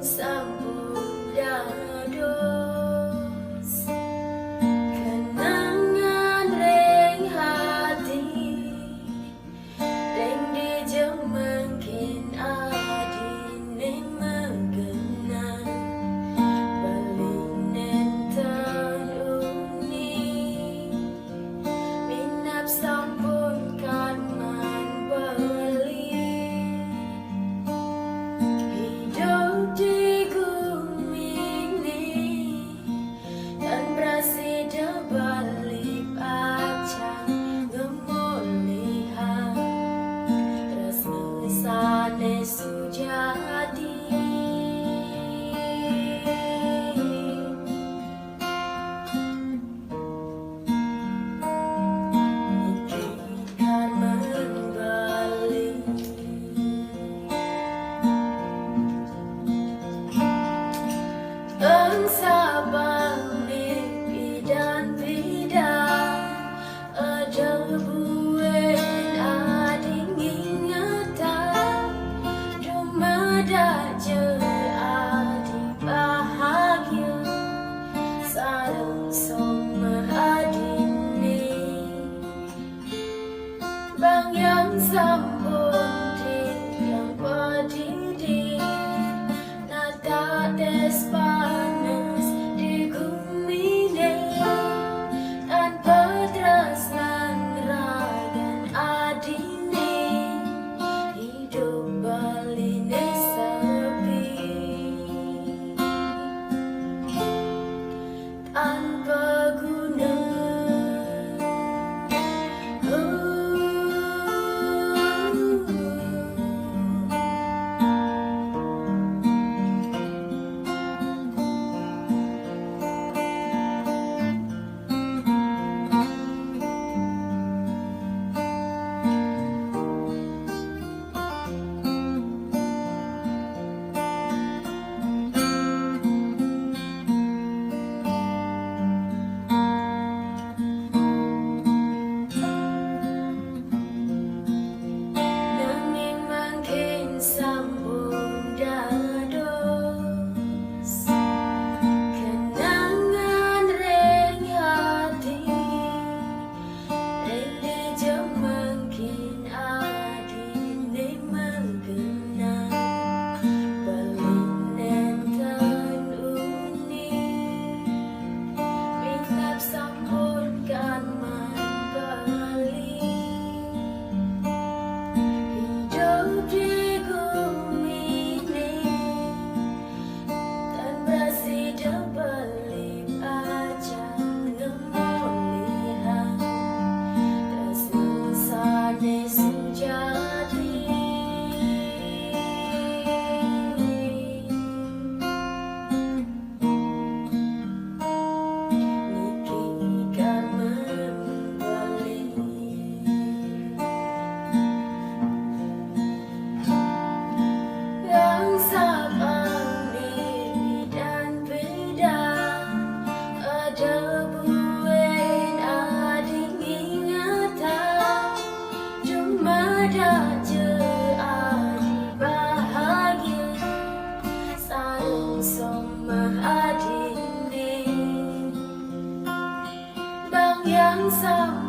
sampun dados kenangan ring hati ring dijemengkin adine mengenang balinen tenuni minap sampun kan man beli hidup di bumi ini dan berasida balik acang ngemulihan resmi sane sujati Sabang mimpi dan bidang ada buen ading ingatan dumada je adi bahagia sareng sama adine bang yang sambung yang padidi nata despanas di gumine tanpa tresnan ragan adine hidup baline sepi tanpa guna. Sambung dados kenangan ring hati ring dijemengkin adine mengenang balinen tenuni minap sampun kan man bali hidup di balik acang ngemulihan tresno sane sujati niki kan membeli yang sabang ada buen ading ingatan dumada je adi bahagia sareng sama adine bang yang sama